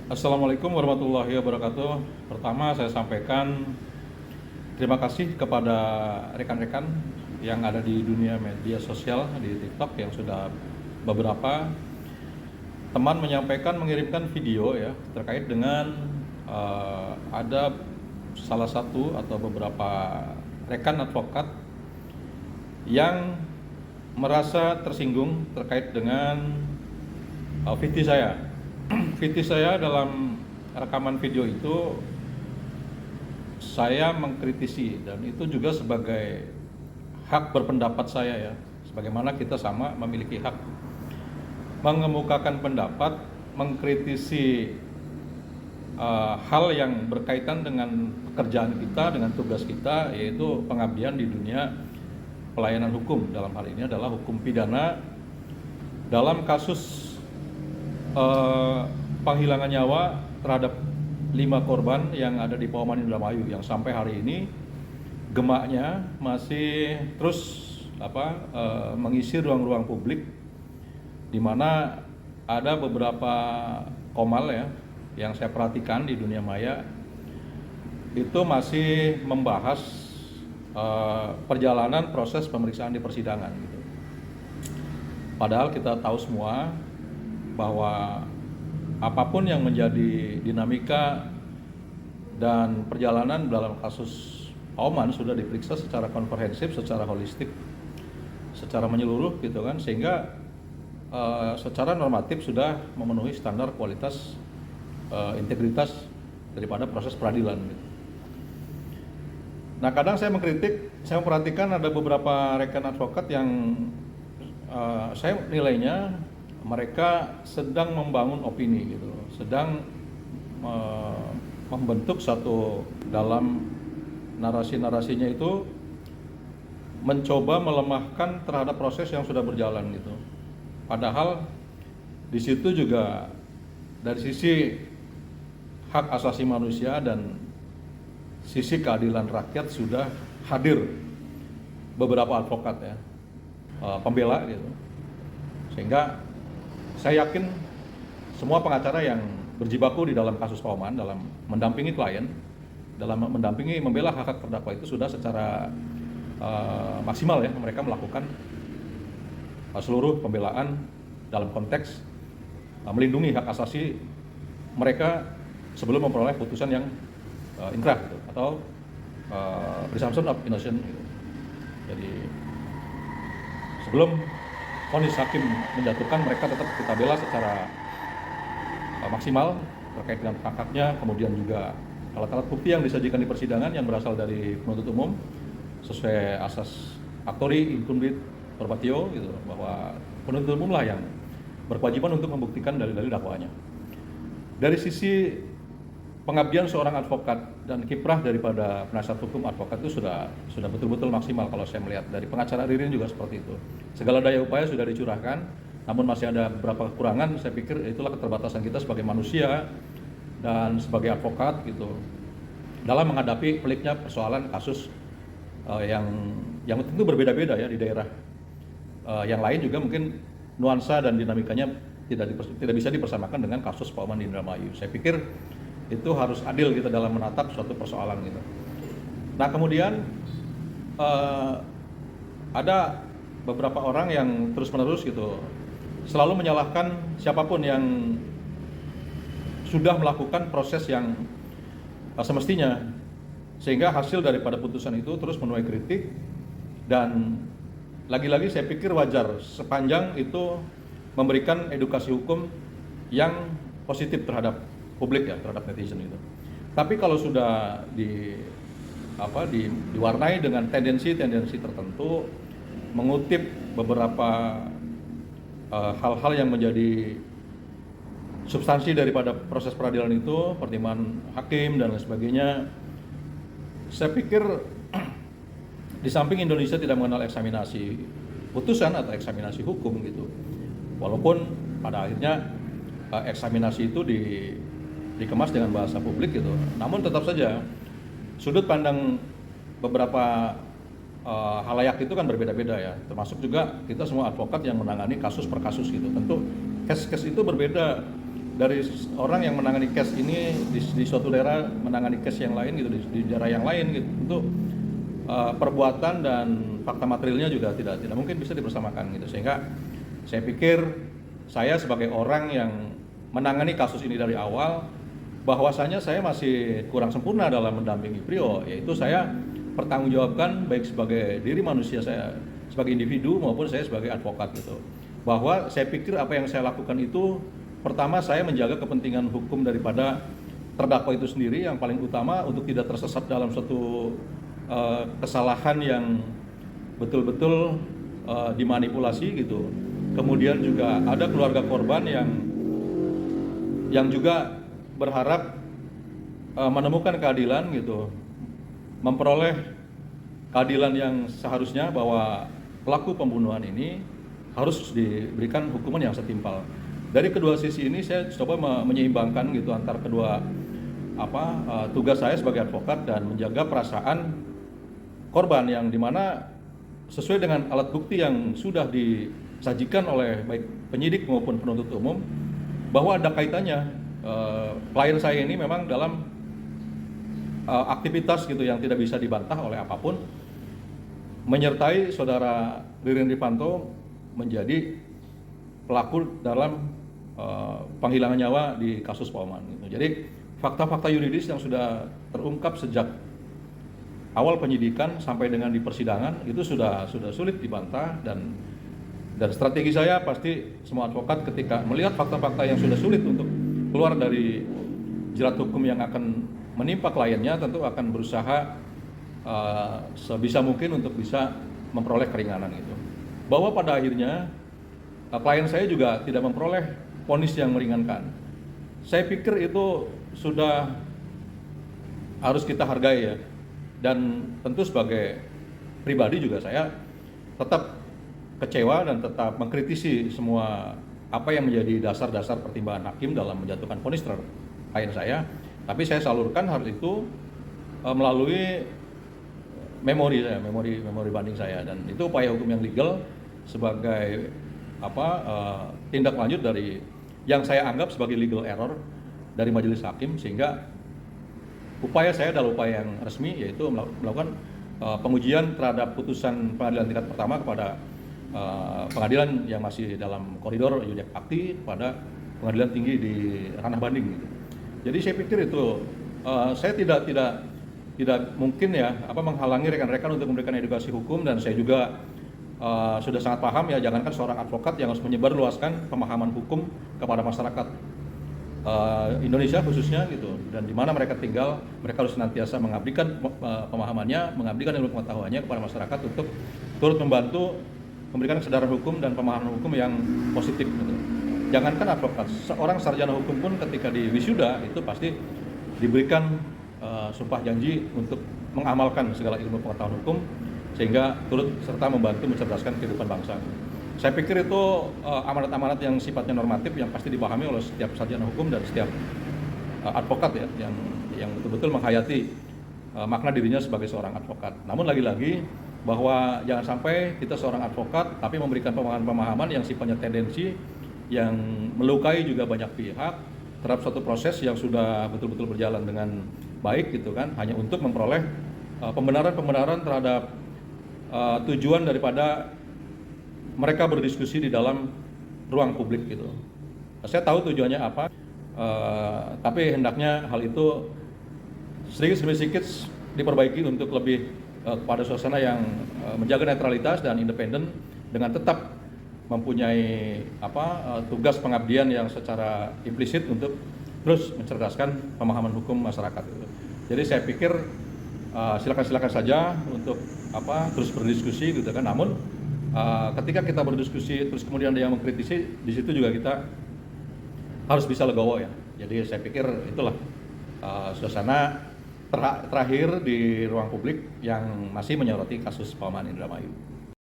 Assalamualaikum warahmatullahi wabarakatuh. Pertama saya sampaikan terima kasih kepada rekan-rekan yang ada di dunia media sosial di TikTok yang sudah beberapa teman mengirimkan video ya terkait dengan ada salah satu atau beberapa rekan advokat yang merasa tersinggung terkait dengan VT saya. VT saya dalam rekaman video itu saya mengkritisi, dan itu juga sebagai hak berpendapat saya ya, sebagaimana kita sama memiliki hak mengemukakan pendapat, mengkritisi hal yang berkaitan dengan pekerjaan kita, dengan tugas kita, yaitu pengabdian di dunia pelayanan hukum. Dalam hal ini adalah hukum pidana dalam kasus penghilangan nyawa terhadap 5 korban yang ada di Pauman Indramayu yang sampai hari ini gemaknya masih terus mengisi ruang-ruang publik, di mana ada beberapa komal ya yang saya perhatikan di dunia maya itu masih membahas perjalanan proses pemeriksaan di persidangan gitu. Padahal kita tahu semua bahwa apapun yang menjadi dinamika dan perjalanan dalam kasus Pauman sudah diperiksa secara komprehensif, secara holistik, secara menyeluruh gitu kan, sehingga secara normatif sudah memenuhi standar kualitas integritas daripada proses peradilan gitu. Nah, kadang saya mengkritik, saya memperhatikan ada beberapa rekan advokat yang saya nilainya mereka sedang membangun opini gitu, sedang membentuk satu dalam narasi-narasinya itu mencoba melemahkan terhadap proses yang sudah berjalan gitu. Padahal di situ juga dari sisi hak asasi manusia dan sisi keadilan rakyat sudah hadir beberapa advokat ya, pembela gitu. Sehingga saya yakin semua pengacara yang berjibaku di dalam kasus Pauman, dalam mendampingi klien, dalam mendampingi membela hak-hak terdakwa itu sudah secara maksimal ya mereka melakukan seluruh pembelaan dalam konteks melindungi hak asasi mereka sebelum memperoleh putusan yang inkrah gitu, atau presumption of innocence gitu. Jadi sebelum vonis hakim menjatuhkan, mereka tetap kita bela secara maksimal terkait dengan hak-haknya, kemudian juga alat-alat bukti yang disajikan di persidangan yang berasal dari penuntut umum sesuai asas actori incumbit probatio gitu, bahwa penuntut umum lah yang berkewajiban untuk membuktikan dalil-dalil dakwaannya. Dari sisi pengabdian seorang advokat dan kiprah daripada penasihat hukum advokat itu sudah betul-betul maksimal kalau saya melihat. Dari pengacara Ririn juga seperti itu. Segala daya upaya sudah dicurahkan, namun masih ada beberapa kekurangan. Saya pikir itulah keterbatasan kita sebagai manusia dan sebagai advokat gitu dalam menghadapi peliknya persoalan kasus yang tentu berbeda-beda ya di daerah yang lain juga mungkin nuansa dan dinamikanya tidak bisa dipersamakan dengan kasus Pauman di Indramayu. Saya pikir itu harus adil kita dalam menatap suatu persoalan gitu. Nah, kemudian ada beberapa orang yang terus-menerus gitu selalu menyalahkan siapapun yang sudah melakukan proses yang semestinya, sehingga hasil daripada putusan itu terus menuai kritik. Dan lagi-lagi saya pikir wajar sepanjang itu memberikan edukasi hukum yang positif terhadap publik ya, terhadap netizen itu. Tapi kalau sudah diwarnai dengan tendensi-tendensi tertentu, mengutip beberapa hal-hal yang menjadi substansi daripada proses peradilan itu, pertimbangan hakim dan lain sebagainya, saya pikir di samping Indonesia tidak mengenal eksaminasi putusan atau eksaminasi hukum gitu, walaupun pada akhirnya eksaminasi itu dikemas dengan bahasa publik gitu, namun tetap saja sudut pandang beberapa halayak itu kan berbeda-beda ya, termasuk juga kita semua advokat yang menangani kasus per kasus gitu. Tentu case-case itu berbeda dari orang yang menangani case ini di suatu daerah menangani case yang lain gitu di daerah yang lain gitu, untuk perbuatan dan fakta materialnya juga tidak mungkin bisa dibersamakan gitu. Sehingga saya pikir saya sebagai orang yang menangani kasus ini dari awal, bahwasanya saya masih kurang sempurna dalam mendampingi Priyo, yaitu saya pertanggungjawabkan baik sebagai diri manusia saya sebagai individu maupun saya sebagai advokat gitu. Bahwa saya pikir apa yang saya lakukan itu, pertama saya menjaga kepentingan hukum daripada terdakwa itu sendiri yang paling utama, untuk tidak tersesat dalam suatu kesalahan yang betul-betul dimanipulasi gitu. Kemudian juga ada keluarga korban yang juga berharap menemukan keadilan gitu, memperoleh keadilan yang seharusnya, bahwa pelaku pembunuhan ini harus diberikan hukuman yang setimpal. Dari kedua sisi ini saya coba menyeimbangkan gitu antar kedua tugas saya sebagai advokat dan menjaga perasaan korban, yang dimana sesuai dengan alat bukti yang sudah disajikan oleh baik penyidik maupun penuntut umum, bahwa ada kaitannya klien saya ini memang dalam aktivitas gitu yang tidak bisa dibantah oleh apapun, menyertai saudara Ririn Rifanto menjadi pelaku dalam penghilangan nyawa di kasus Pak Oman gitu. Jadi fakta-fakta yuridis yang sudah terungkap sejak awal penyidikan sampai dengan di persidangan itu sudah sulit dibantah, dan strategi saya pasti semua advokat ketika melihat fakta-fakta yang sudah sulit untuk keluar dari jerat hukum yang akan menimpa kliennya, tentu akan berusaha sebisa mungkin untuk bisa memperoleh keringanan itu. Bahwa pada akhirnya klien saya juga tidak memperoleh vonis yang meringankan. Saya pikir itu sudah harus kita hargai ya. Dan tentu sebagai pribadi juga saya tetap kecewa dan tetap mengkritisi semua apa yang menjadi dasar-dasar pertimbangan hakim dalam menjatuhkan vonis terhadap klien saya. Tapi saya salurkan hal itu melalui memori banding saya, dan itu upaya hukum yang legal sebagai tindak lanjut dari yang saya anggap sebagai legal error dari majelis hakim, sehingga upaya saya adalah upaya yang resmi, yaitu melakukan pengujian terhadap putusan pengadilan tingkat pertama kepada pengadilan yang masih dalam koridor iudex acti pada pengadilan tinggi di ranah banding gitu. Jadi saya pikir itu saya tidak mungkin ya menghalangi rekan-rekan untuk memberikan edukasi hukum, dan saya juga sudah sangat paham ya, jangankan seorang advokat yang harus menyebarluaskan pemahaman hukum kepada masyarakat Indonesia khususnya gitu, dan di mana mereka tinggal, mereka harus senantiasa mengabdikan pemahamannya, mengabdikan ilmu pengetahuannya kepada masyarakat untuk turut membantu memberikan kesadaran hukum dan pemahaman hukum yang positif gitu. Jangankan advokat, seorang sarjana hukum pun ketika di wisuda itu pasti diberikan sumpah janji untuk mengamalkan segala ilmu pengetahuan hukum, sehingga turut serta membantu mencerdaskan kehidupan bangsa. Saya pikir itu amanat-amanat yang sifatnya normatif yang pasti dipahami oleh setiap sarjana hukum dan setiap advokat ya, yang betul-betul menghayati makna dirinya sebagai seorang advokat. Namun lagi-lagi bahwa jangan sampai kita seorang advokat tapi memberikan pemahaman-pemahaman yang sifatnya tendensi yang melukai juga banyak pihak terhadap suatu proses yang sudah betul-betul berjalan dengan baik gitu kan, hanya untuk memperoleh pembenaran terhadap tujuan daripada mereka berdiskusi di dalam ruang publik gitu. Saya tahu tujuannya apa, tapi hendaknya hal itu sedikit demi sedikit diperbaiki untuk lebih kepada suasana yang menjaga netralitas dan independen, dengan tetap mempunyai tugas pengabdian yang secara implisit untuk terus mencerdaskan pemahaman hukum masyarakat gitu. Jadi saya pikir silakan saja untuk terus berdiskusi gitu kan. Namun ketika kita berdiskusi terus kemudian ada yang mengkritisi, di situ juga kita harus bisa legowo ya. Jadi saya pikir itulah suasana terakhir di ruang publik yang masih menyoroti kasus Pak Oman Indramayu.